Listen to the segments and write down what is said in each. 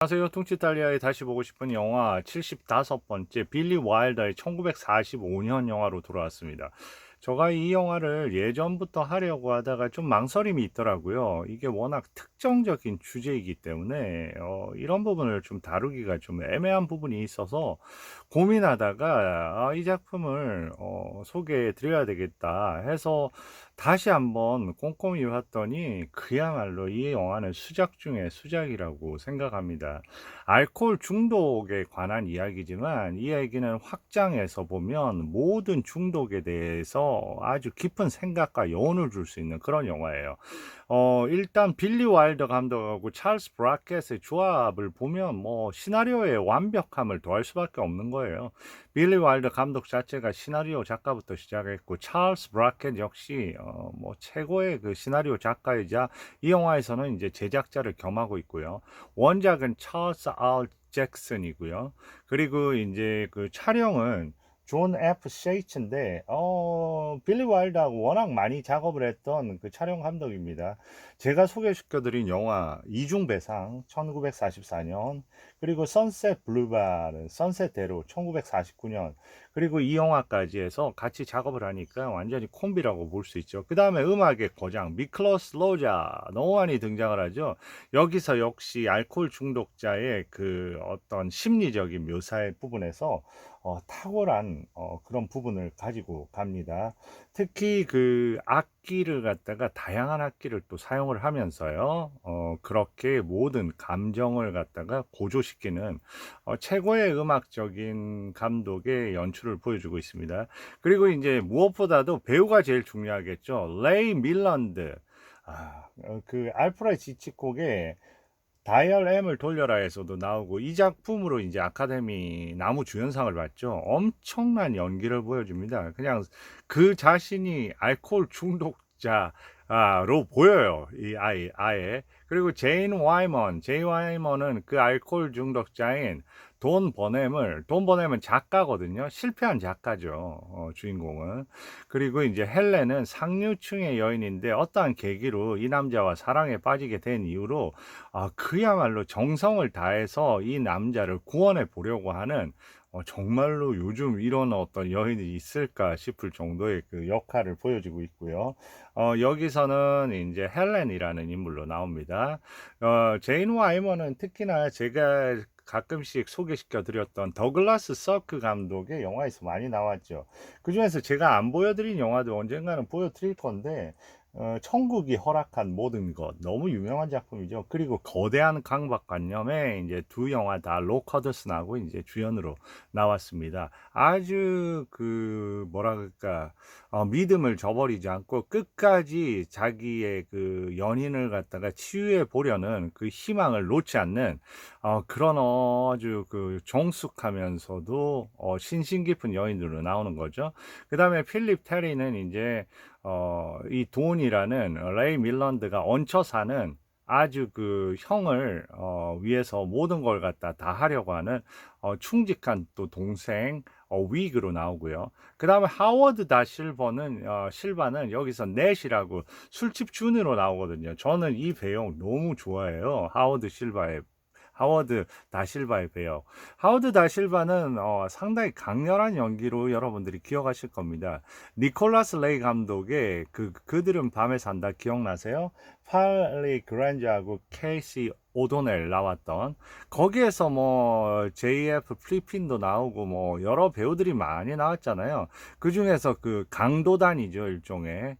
안녕하세요. 퉁치탈리아에 다시 보고 싶은 영화 75번째 빌리 와일더의 1945년 영화로 돌아왔습니다. 제가 이 영화를 예전부터 하려고 하다가 좀 망설임이 있더라고요. 이게 워낙 특정적인 주제이기 때문에 이런 부분을 좀 다루기가 좀 애매한 부분이 있어서 고민하다가 이 작품을 소개해 드려야 되겠다 해서 다시 한번 꼼꼼히 봤더니 그야말로 이 영화는 수작 중에 수작이라고 생각합니다. 알코올 중독에 관한 이야기지만 이 얘기는 확장해서 보면 모든 중독에 대해서 아주 깊은 생각과 여운을 줄 수 있는 그런 영화예요. 일단 빌리 와일더 감독하고 찰스 브라켓의 조합을 보면 뭐 시나리오의 완벽함을 더할 수밖에 없는 거예요. 빌리 와일더 감독 자체가 시나리오 작가부터 시작했고 찰스 브라켓 역시 뭐 최고의 그 시나리오 작가이자 이 영화에서는 이제 제작자를 겸하고 있고요. 원작은 찰스 R 잭슨이고요. 그리고 이제 그 촬영은 존 F. 셰이츠인데 빌리 와일드하고 워낙 많이 작업을 했던 그 촬영 감독입니다. 제가 소개시켜드린 영화 이중배상 1944년, 그리고 선셋 블루바르 선셋대로 1949년, 그리고 이 영화까지 해서 같이 작업을 하니까 완전히 콤비라고 볼 수 있죠. 그 다음에 음악의 거장 미클로스 로자 노안이 등장을 하죠. 여기서 역시 알코올 중독자의 그 어떤 심리적인 묘사의 부분에서 탁월한 그런 부분을 가지고 갑니다. 특히 그 악기를 갖다가 다양한 악기를 또 사용을 하면서요. 그렇게 모든 감정을 갖다가 고조시키는 최고의 음악적인 감독의 연출을 보여주고 있습니다. 그리고 이제 무엇보다도 배우가 제일 중요하겠죠. 레이 밀런드. 그 알프레드 히치콕의 다이얼 M을 돌려라에서도 나오고 이 작품으로 이제 아카데미 나무주연상을 받죠. 엄청난 연기를 보여줍니다. 그냥 그 자신이 알코올 중독자로 보여요. 이 아예. 그리고 제인 와이먼은 그 알코올 중독자인 돈 버넴은 작가거든요. 실패한 작가죠. 주인공은. 그리고 이제 헬렌은 상류층의 여인인데 어떠한 계기로 이 남자와 사랑에 빠지게 된 이후로 그야말로 정성을 다해서 이 남자를 구원해 보려고 하는 정말로 요즘 이런 어떤 여인이 있을까 싶을 정도의 그 역할을 보여주고 있고요. 여기서는 이제 헬렌이라는 인물로 나옵니다. 제인 와이머는 특히나 제가 가끔씩 소개시켜 드렸던 더글라스 서크 감독의 영화에서 많이 나왔죠. 그 중에서 제가 안 보여드린 영화도 언젠가는 보여드릴 건데, 천국이 허락한 모든 것 너무 유명한 작품이죠. 그리고 거대한 강박관념에 이제 두 영화 다 로커더슨하고 이제 주연으로 나왔습니다. 아주 그 뭐라 그럴까 믿음을 저버리지 않고 끝까지 자기의 그 연인을 갖다가 치유해 보려는 그 희망을 놓지 않는 그런 아주 그 정숙하면서도 신신 깊은 여인으로 나오는 거죠. 그 다음에 필립 테리는 이제 이 돈이라는 레이 밀런드가 얹혀 사는 아주 그 형을 위해서 모든 걸 갖다 다 하려고 하는 충직한 또 동생 윅으로 나오고요. 그 다음에 하워드 다 실바는 여기서 넷이라고 술집 준으로 나오거든요. 저는 이 배역 너무 좋아해요. 하워드 다실바의 배역. 하워드 다실바는 상당히 강렬한 연기로 여러분들이 기억하실 겁니다. 니콜라스 레이 감독의 그들은 밤에 산다 기억나세요? 팔리 그란저하고 케이시 오도넬 나왔던 거기에서 뭐 JF 플리핀도 나오고 뭐 여러 배우들이 많이 나왔잖아요. 그 중에서 그 강도단이죠, 일종의.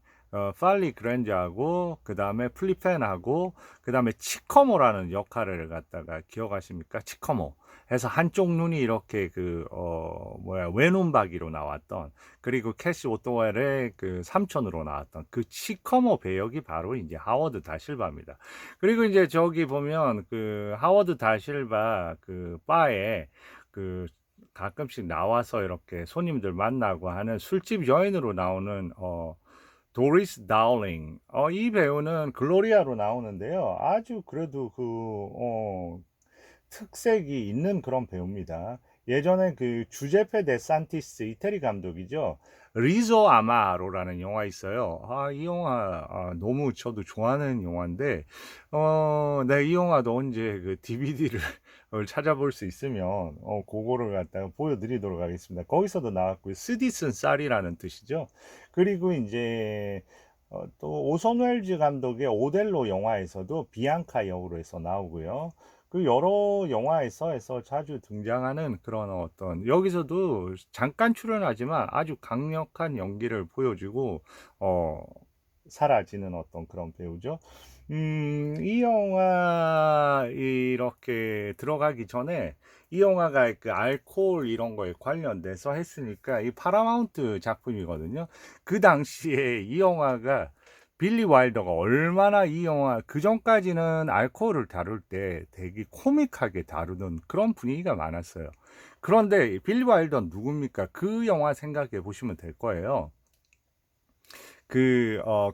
팔리 그랜저하고 그 다음에 플리펜하고 그 다음에 치커모라는 역할을 갖다가 기억하십니까? 치커모 해서 한쪽 눈이 이렇게 외눈박이로 나왔던, 그리고 캐시 오토웰의 그 삼촌으로 나왔던 그 치커모 배역이 바로 이제 하워드 다실바입니다. 그리고 이제 저기 보면 그 하워드 다실바 그 바에 그 가끔씩 나와서 이렇게 손님들 만나고 하는 술집 여인으로 나오는 도리스 다울링. 이 배우는 글로리아로 나오는데요. 아주 그래도 특색이 있는 그런 배우입니다. 예전에 그 주제페 데산티스 이태리 감독이죠. 리조 아마로라는 영화 있어요. 이 영화 너무 저도 좋아하는 영화인데 네, 이 영화도 언제 그 DVD를 찾아볼 수 있으면 그거를 갖다가 보여드리도록 하겠습니다. 거기서도 나왔고요. 스디슨 쌀이라는 뜻이죠. 그리고 이제 또 오선 웰즈 감독의 오델로 영화에서도 비앙카 역으로 해서 나오고요. 그 여러 영화에서 자주 등장하는 그런 어떤 여기서도 잠깐 출연하지만 아주 강력한 연기를 보여주고 어 사라지는 어떤 그런 배우죠. 이 영화 이렇게 들어가기 전에 이 영화가 그 알코올 이런 거에 관련돼서 했으니까 이 파라마운트 작품이거든요. 그 당시에 이 영화가 빌리 와일더가 얼마나 이 영화 그 전까지는 알코올을 다룰 때 되게 코믹하게 다루는 그런 분위기가 많았어요. 그런데 빌리 와일더는 누굽니까? 그 영화 생각해 보시면 될 거예요.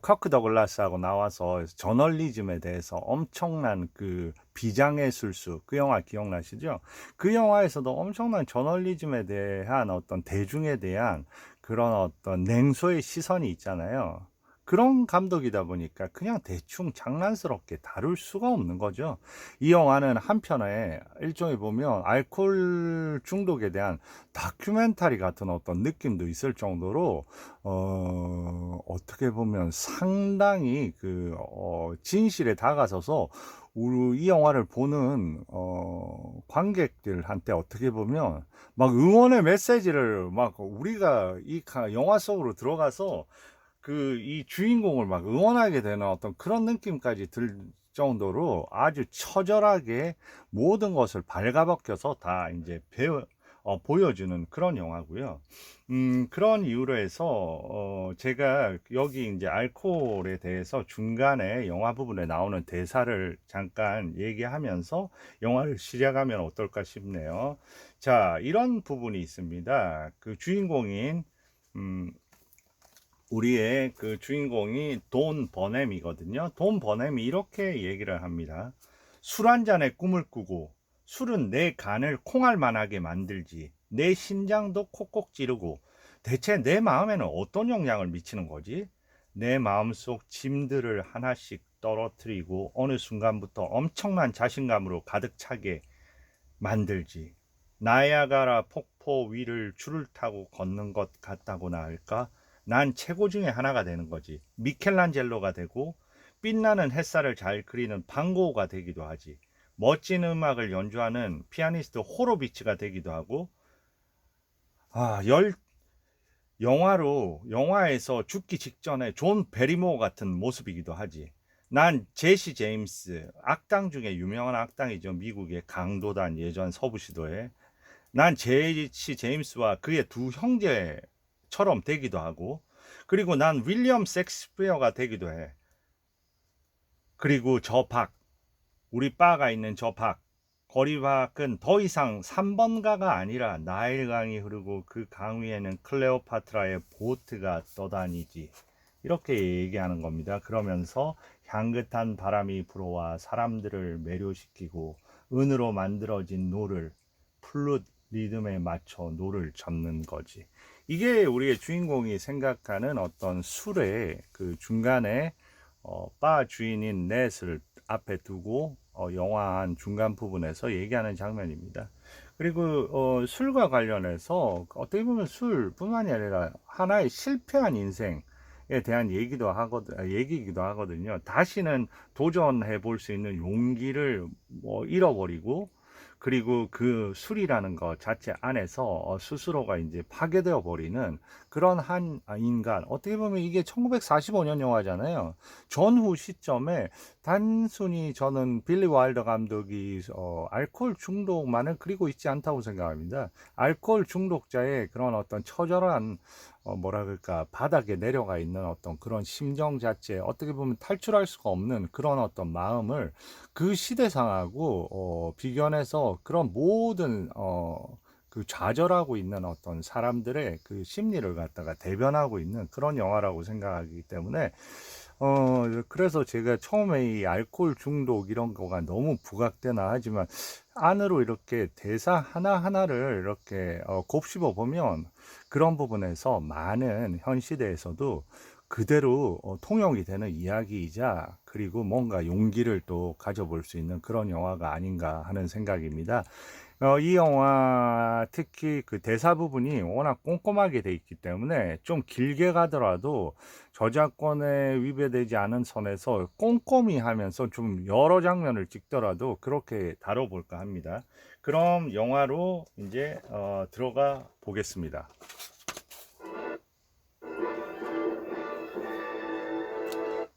커크 더글라스하고 나와서 저널리즘에 대해서 엄청난 그 비장의 술수, 그 영화 기억나시죠? 그 영화에서도 엄청난 저널리즘에 대한 어떤 대중에 대한 그런 어떤 냉소의 시선이 있잖아요. 그런 감독이다 보니까 그냥 대충 장난스럽게 다룰 수가 없는 거죠. 이 영화는 한편에 일종의 보면 알코올 중독에 대한 다큐멘터리 같은 어떤 느낌도 있을 정도로 어떻게 보면 상당히 진실에 다가서서 우리 이 영화를 보는 관객들한테 어떻게 보면 막 응원의 메시지를 막 우리가 영화 속으로 들어가서 이 주인공을 막 응원하게 되는 어떤 그런 느낌까지 들 정도로 아주 처절하게 모든 것을 발가벗겨서 다 이제 보여주는 그런 영화고요. 그런 이유로 해서 제가 여기 이제 알코올에 대해서 중간에 영화 부분에 나오는 대사를 잠깐 얘기하면서 영화를 시작하면 어떨까 싶네요. 자, 이런 부분이 있습니다. 그 주인공인 음, 우리의 그 주인공이 돈 버넴이거든요. 돈 버넴이 이렇게 얘기를 합니다. 술 한 잔에 꿈을 꾸고 술은 내 간을 콩알만하게 만들지 내 심장도 콕콕 찌르고 대체 내 마음에는 어떤 영향을 미치는 거지? 내 마음속 짐들을 하나씩 떨어뜨리고 어느 순간부터 엄청난 자신감으로 가득 차게 만들지. 나야가라 폭포 위를 줄을 타고 걷는 것 같다고나 할까? 난 최고 중에 하나가 되는 거지. 미켈란젤로가 되고 빛나는 햇살을 잘 그리는 반고흐가 되기도 하지. 멋진 음악을 연주하는 피아니스트 호로비츠가 되기도 하고 열 영화에서 죽기 직전에 존 베리모 같은 모습이기도 하지. 난 제시 제임스, 악당 중에 유명한 악당이죠. 미국의 강도단 예전 서부 시도에. 난 제시 제임스와 그의 두 형제처럼 되기도 하고, 그리고 난 윌리엄 섹스피어가 되기도 해. 그리고 우리 바가 있는 저 거리밖은 더 이상 3번가가 아니라 나일강이 흐르고 그 강 위에는 클레오파트라의 보트가 떠다니지. 이렇게 얘기하는 겁니다. 그러면서 향긋한 바람이 불어와 사람들을 매료시키고 은으로 만들어진 노를 플룻 리듬에 맞춰 노를 잡는 거지. 이게 우리의 주인공이 생각하는 어떤 술의 그 중간에 바 주인인 넷을 앞에 두고 영화 한 중간 부분에서 얘기하는 장면입니다. 그리고 술과 관련해서 어떻게 보면 술뿐만이 아니라 하나의 실패한 인생에 대한 얘기이기도 하거든요. 다시는 도전해 볼 수 있는 용기를 잃어버리고 그리고 그 술이라는 것 자체 안에서 스스로가 이제 파괴되어 버리는 그런 한 인간. 어떻게 보면 이게 1945년 영화잖아요. 전후 시점에 단순히 저는 빌리 와일더 감독이 알코올 중독만을 그리고 있지 않다고 생각합니다. 알코올 중독자의 그런 어떤 처절한 뭐라 그럴까 바닥에 내려가 있는 어떤 그런 심정 자체 어떻게 보면 탈출할 수가 없는 그런 어떤 마음을 그 시대상하고 비견해서 그런 모든 그 좌절하고 있는 어떤 사람들의 그 심리를 갖다가 대변하고 있는 그런 영화라고 생각하기 때문에 그래서 제가 처음에 이 알코올 중독 이런 거가 너무 부각되나 하지만 안으로 이렇게 대사 하나하나를 이렇게 곱씹어 보면 그런 부분에서 많은 현 시대에서도 그대로 통용이 되는 이야기이자 그리고 뭔가 용기를 또 가져볼 수 있는 그런 영화가 아닌가 하는 생각입니다. 이 영화 특히 그 대사 부분이 워낙 꼼꼼하게 돼 있기 때문에 좀 길게 가더라도 저작권에 위배되지 않은 선에서 꼼꼼히 하면서 좀 여러 장면을 찍더라도 그렇게 다뤄볼까 합니다. 그럼 영화로 이제 들어가 보겠습니다.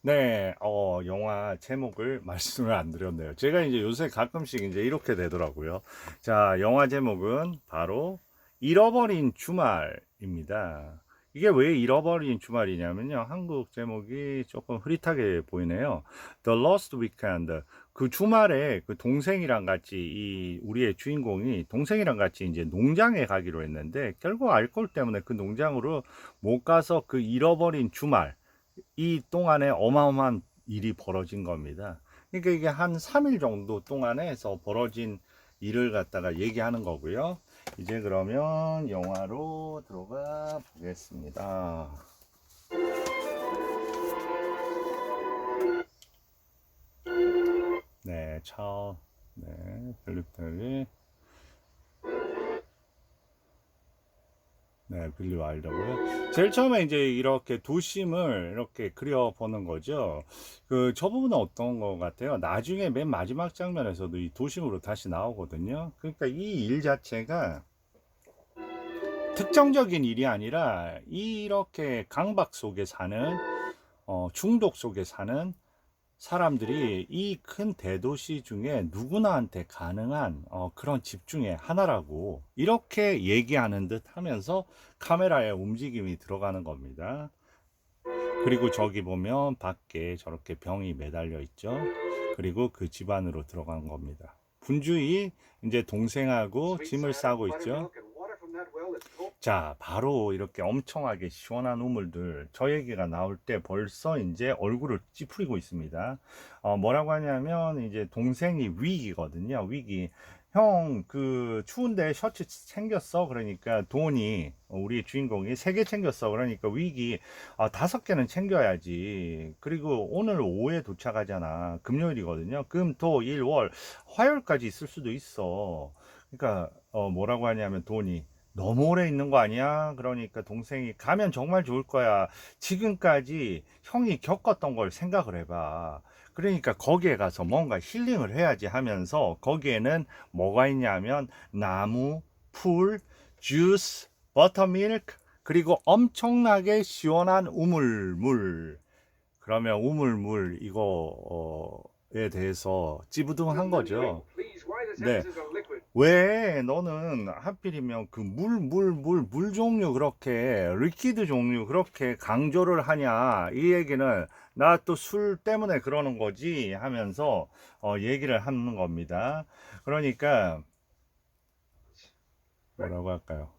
네, 영화 제목을 말씀을 안 드렸네요. 제가 이제 요새 가끔씩 이제 이렇게 되더라고요. 자, 영화 제목은 바로 잃어버린 주말입니다. 이게 왜 잃어버린 주말이냐면요. 한국 제목이 조금 흐릿하게 보이네요. The Lost Weekend. 그 주말에 그 동생이랑 같이 이 우리의 주인공이 동생이랑 같이 이제 농장에 가기로 했는데 결국 알코올 때문에 그 농장으로 못 가서 그 잃어버린 주말 이 동안에 어마어마한 일이 벌어진 겁니다. 그러니까 이게 한 3일 정도 동안에서 벌어진 일을 갖다가 얘기하는 거고요. 이제 그러면 영화로 들어가 보겠습니다. 네, 네, 벨리페리. 네, 빌리 와일더고요. 제일 처음에 이제 이렇게 도심을 이렇게 그려보는 거죠. 저 부분은 어떤 것 같아요? 나중에 맨 마지막 장면에서도 이 도심으로 다시 나오거든요. 그러니까 이 일 자체가 특정적인 일이 아니라 이렇게 강박 속에 사는, 중독 속에 사는 사람들이 이 큰 대도시 중에 누구나한테 가능한 그런 집중의 하나라고 이렇게 얘기하는 듯 하면서 카메라의 움직임이 들어가는 겁니다. 그리고 저기 보면 밖에 저렇게 병이 매달려 있죠. 그리고 그 집 안으로 들어간 겁니다. 분주히 이제 동생하고 짐을 싸고 있죠. 자, 바로 이렇게 엄청나게 시원한 우물들, 저 얘기가 나올 때 벌써 이제 얼굴을 찌푸리고 있습니다. 뭐라고 하냐면, 이제 동생이 위기거든요. 위기. 형, 그, 추운데 셔츠 챙겼어? 그러니까 돈이, 우리 주인공이 3개 챙겼어. 그러니까 위기, 5개는 챙겨야지. 그리고 오늘 오후에 도착하잖아. 금요일이거든요. 금, 토, 일, 월, 화요일까지 있을 수도 있어. 그러니까, 뭐라고 하냐면 돈이, 너무 오래 있는 거 아니야? 그러니까 동생이 가면 정말 좋을 거야. 지금까지 형이 겪었던 걸 생각을 해봐. 그러니까 거기에 가서 뭔가 힐링을 해야지 하면서 거기에는 뭐가 있냐면 나무, 풀, 주스, 버터밀크, 그리고 엄청나게 시원한 우물물. 그러면 우물물 이거에 대해서 찌부둥한 거죠. 네. 왜 너는 하필이면 그 물 종류 그렇게 리퀴드 종류 그렇게 강조를 하냐 이 얘기는 나 또 술 때문에 그러는 거지 하면서 얘기를 하는 겁니다. 그러니까 뭐라고 할까요?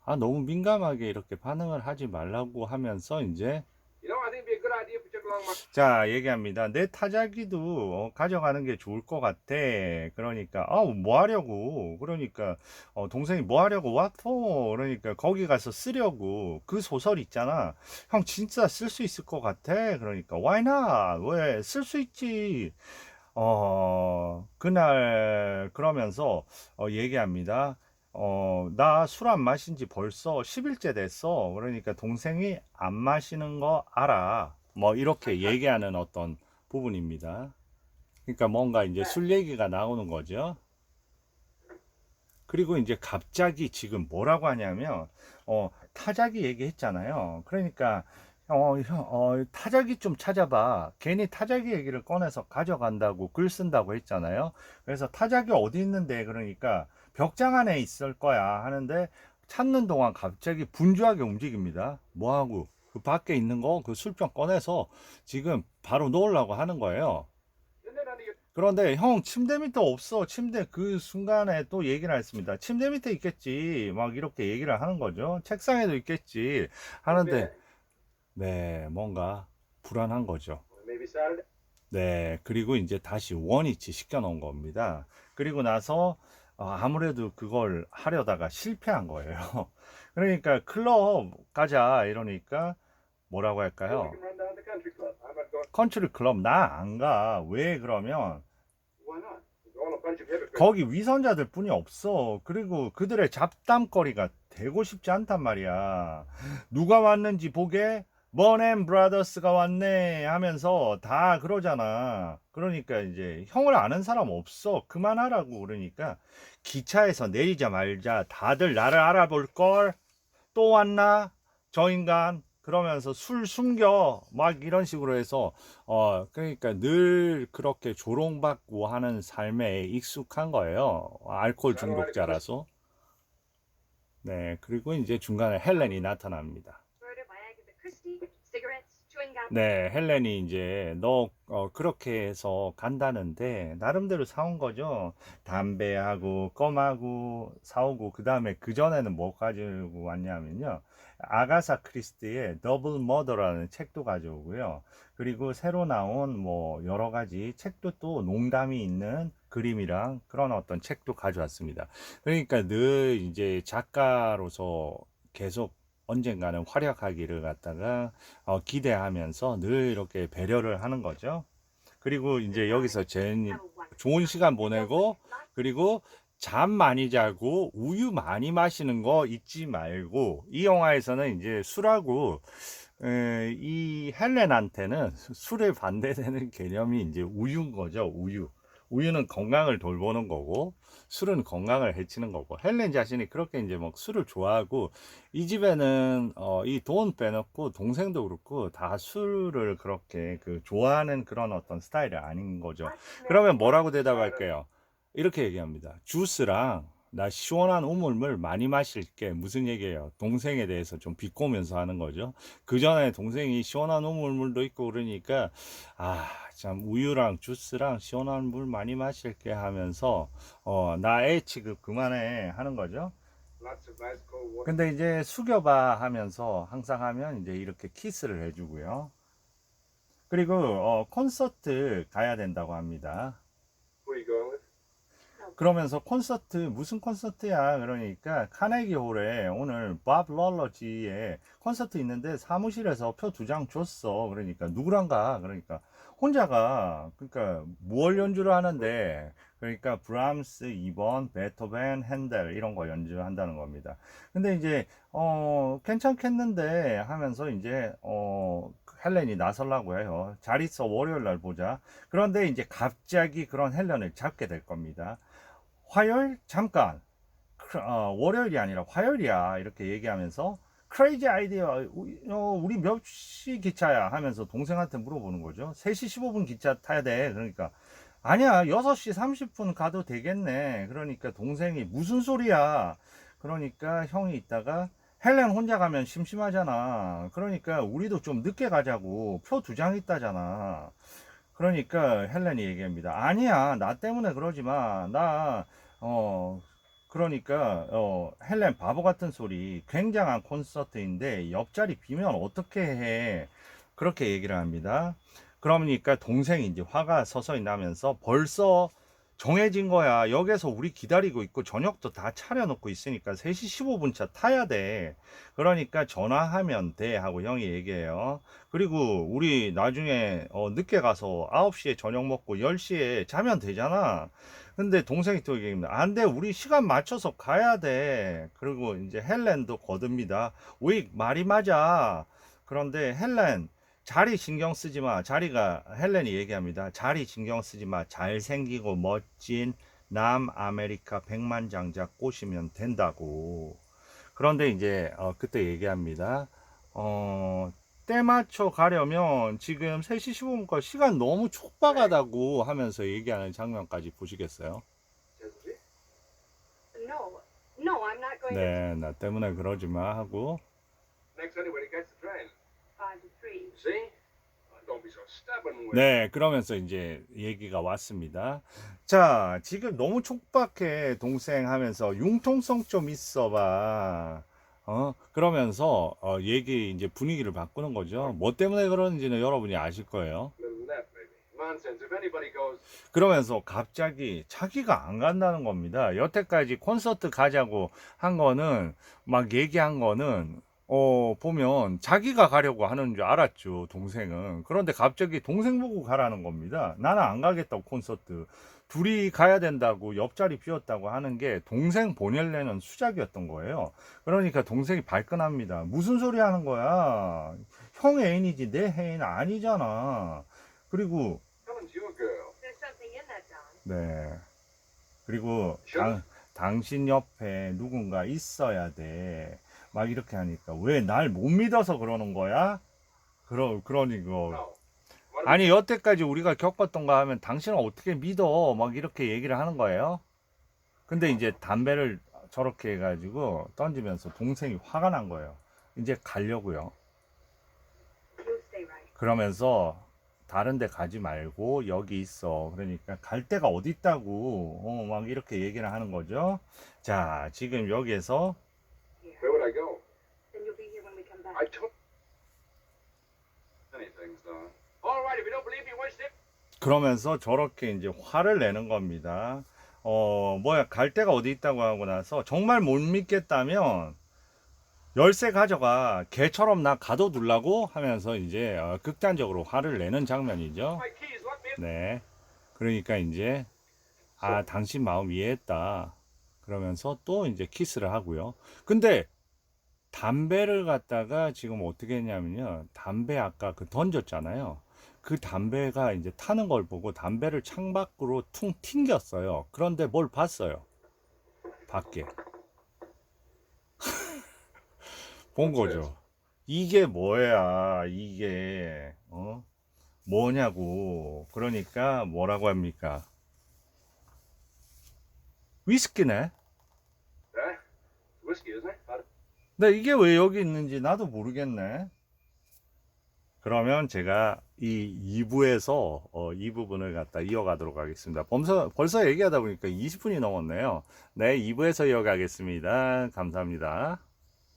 너무 민감하게 이렇게 반응을 하지 말라고 하면서 이제 자, 얘기합니다. 내 타자기도 가져가는 게 좋을 것 같아. 그러니까, 뭐 하려고? 그러니까, 동생이 뭐 하려고? What for? 그러니까, 거기 가서 쓰려고. 그 소설 있잖아. 형, 진짜 쓸 수 있을 것 같아. 그러니까, why not? 왜? 쓸 수 있지. 그날, 그러면서, 얘기합니다. 나 술 안 마신 지 벌써 10일째 됐어. 그러니까 동생이 안 마시는 거 알아. 뭐 이렇게 얘기하는 어떤 부분입니다. 그러니까 뭔가 이제 술 얘기가 나오는 거죠. 그리고 이제 갑자기 지금 뭐라고 하냐면, 타자기 얘기했잖아요. 그러니까, 타자기 좀 찾아봐. 괜히 타자기 얘기를 꺼내서 가져간다고 글 쓴다고 했잖아요. 그래서 타자기 어디 있는데, 그러니까 벽장 안에 있을 거야 하는데, 찾는 동안 갑자기 분주하게 움직입니다. 뭐하고? 그 밖에 있는 거, 그 술병 꺼내서 지금 바로 놓으려고 하는 거예요. 그런데 형 침대 밑에 없어. 침대 그 순간에 또 얘기를 했습니다. 침대 밑에 있겠지. 막 이렇게 얘기를 하는 거죠. 책상에도 있겠지. 하는데 네, 뭔가 불안한 거죠. Maybe Saturday. 네, 그리고 이제 다시 원위치 시켜 놓은 겁니다. 그리고 나서 아무래도 그걸 하려다가 실패한 거예요. 그러니까 클럽 가자 이러니까 뭐라고 Well, we 할까요? can run down to the country club. I'm not going. 컨트리 클럽 나 안 가. 왜 그러면 Why not? We're all a bunch of hypocrites. 거기 위선자들 뿐이 없어. 그리고 그들의 잡담거리가 되고 싶지 않단 말이야. 누가 왔는지 보게 버넨 브라더스가 왔네 하면서 다 그러잖아. 그러니까 이제 형을 아는 사람 없어. 그만하라고 그러니까 기차에서 내리자마자 다들 나를 알아볼 걸. 또 왔나? 저 인간. 그러면서 술 숨겨. 막 이런 식으로 해서, 그러니까 늘 그렇게 조롱받고 하는 삶에 익숙한 거예요. 알코올 중독자라서. 네, 그리고 이제 중간에 헬렌이 나타납니다. 네, 헬렌이 이제 너 그렇게 해서 간다는데 나름대로 사온 거죠. 담배하고 껌하고 사오고 그 다음에 그 전에는 뭐 가지고 왔냐면요. 아가사 크리스티의 더블 머더라는 책도 가져오고요. 그리고 새로 나온 뭐 여러 가지 책도 또 농담이 있는 그림이랑 그런 어떤 책도 가져왔습니다. 그러니까 늘 이제 작가로서 계속 언젠가는 활약하기를 갖다가 기대하면서 늘 이렇게 배려를 하는 거죠. 그리고 이제 여기서 좋은 시간 보내고 그리고 잠 많이 자고 우유 많이 마시는 거 잊지 말고 이 영화에서는 이제 술하고 이 헬렌한테는 술에 반대되는 개념이 이제 우유인 거죠. 우유는 건강을 돌보는 거고 술은 건강을 해치는 거고 헬렌 자신이 그렇게 이제 막 술을 좋아하고 이 집에는 이 돈 빼놓고 동생도 그렇고 다 술을 그렇게 그 좋아하는 그런 어떤 스타일이 아닌 거죠. 그러면 뭐라고 대답할게요? 이렇게 얘기합니다. 주스랑 나 시원한 우물물 많이 마실게. 무슨 얘기예요? 동생에 대해서 좀 비꼬면서 하는 거죠. 그 전에 동생이 시원한 우물물도 있고 그러니까 참 우유랑 주스랑 시원한 물 많이 마실게 하면서 나 애 취급 그만해 하는 거죠. Lots of nice cold water. 근데 이제 숙여봐 하면서 항상 하면 이제 이렇게 키스를 해주고요. 그리고 콘서트 가야 된다고 합니다. Who are you going with? 그러면서 콘서트 무슨 콘서트야 그러니까 카네기 홀에 오늘 밥 럴러지의 콘서트 있는데 사무실에서 표 2장 줬어. 그러니까 누구랑 가? 그러니까 혼자 가. 그러니까 무얼 연주를 하는데 그러니까 브람스 2번 베토벤 핸델 이런 거 연주한다는 겁니다. 근데 이제 괜찮겠는데 하면서 이제 헬렌이 나서려고 해요. 잘 있어 월요일 날 보자. 그런데 이제 갑자기 그런 헬렌을 잡게 될 겁니다. 화요일 잠깐 월요일이 아니라 화요일이야 이렇게 얘기하면서 크레이지 아이디어 우리 몇 시 기차야 하면서 동생한테 물어보는 거죠. 3시 15분 기차 타야 돼. 그러니까 아니야 6시 30분 가도 되겠네. 그러니까 동생이 무슨 소리야. 그러니까 형이 있다가 헬렌 혼자 가면 심심하잖아. 그러니까 우리도 좀 늦게 가자고. 표 2장 있다잖아. 그러니까 헬렌이 얘기합니다. 아니야, 나 때문에 그러지 마. 그러니까, 헬렌 바보 같은 소리. 굉장한 콘서트인데, 옆자리 비면 어떻게 해? 그렇게 얘기를 합니다. 그러니까 동생이 이제 화가 서서히 나면서 벌써 정해진 거야. 역에서 우리 기다리고 있고, 저녁도 다 차려놓고 있으니까 3시 15분 차 타야 돼. 그러니까 전화하면 돼. 하고 형이 얘기해요. 그리고 우리 나중에 늦게 가서 9시에 저녁 먹고 10시에 자면 되잖아. 근데 동생이 또 얘기합니다. 안 돼. 우리 시간 맞춰서 가야 돼. 그리고 이제 헬렌도 거듭니다. 왜 말이 맞아. 그런데 헬렌 자리 신경 쓰지 마. 자리가 헬렌이 얘기합니다. 자리 신경 쓰지 마. 잘생기고 멋진 남아메리카 백만장자 꼬시면 된다고. 그런데 이제 그때 얘기합니다. 때 맞춰 가려면 지금 3시 15분 거 시간 너무 촉박하다고 하면서 얘기하는 장면까지 보시겠어요? Jesse? No, no, I'm not going to 네, 나 때문에 그러지 마 하고. Next anyway to catch the train. 5 to 3. See? Don't be so stubborn with it. 네, 그러면서 이제 얘기가 왔습니다. 자, 지금 너무 촉박해, 동생 하면서 융통성 좀 있어봐. 그러면서 얘기 이제 분위기를 바꾸는 거죠. 뭐 때문에 그러는지는 여러분이 아실 거예요. Little nap, maybe. Nonsense. If anybody goes, 그러면서 갑자기 자기가 안 간다는 겁니다. 여태까지 콘서트 가자고 한 거는, 막 얘기한 거는, 보면 자기가 가려고 하는 줄 알았죠, 동생은. 그런데 갑자기 동생 보고 가라는 겁니다. 나는 안 가겠다고, 콘서트. 둘이 가야 된다고 옆자리 비웠다고 하는 게 동생 보낼래는 수작이었던 거예요. 그러니까 동생이 발끈합니다. 무슨 소리 하는 거야? 형 애인이지 내 애인 아니잖아. 그리고 Helen's your girl. There's something in that, Don. 네. 그리고 Sure. 당신 옆에 누군가 있어야 돼. 막 이렇게 하니까 왜 날 못 믿어서 그러는 거야? 그러니 그 No. What 아니 여태까지 우리가 겪었던 거 하면 당신은 어떻게 믿어? 막 이렇게 얘기를 하는 거예요. 근데 이제 담배를 저렇게 해가지고 던지면서 동생이 화가 난 거예요. 이제 가려고요. You stay right. 그러면서 다른 데 가지 말고 여기 있어. 그러니까 갈 데가 어디 있다고 막 이렇게 얘기를 하는 거죠. 자, 지금 여기에서 Here. Where would I go? Then you'll be here when we come back. I told. Anything, Don. All right. If you don't believe me, watch it. 그러면서 저렇게 이제 화를 내는 겁니다. 갈 데가 어디 있다고 하고 나서 정말 못 믿겠다면 열쇠 가져가. 개처럼 나 가둬둘라고 하면서 이제 극단적으로 화를 내는 장면이죠. My keys. Let me in. 네. 그러니까 이제 당신 마음 이해했다. 그러면서 또 이제 키스를 하고요. 근데 담배를 갖다가 지금 어떻게 했냐면요. 담배 아까 그 던졌잖아요. 그 담배가 이제 타는 걸 보고 담배를 창밖으로 퉁 튕겼어요. 그런데 뭘 봤어요? 밖에. 본 거죠. 이게 뭐야, 이게, 뭐냐고. 그러니까 뭐라고 합니까? 위스키네? Huh? Whiskey, isn't it? 근데 이게 왜 여기 있는지 나도 모르겠네. 그러면 제가 이 2부에서 이 부분을 갖다 이어가도록 하겠습니다. 벌써 얘기하다 보니까 20분이 넘었네요. 네, 2부에서 이어가겠습니다. 감사합니다.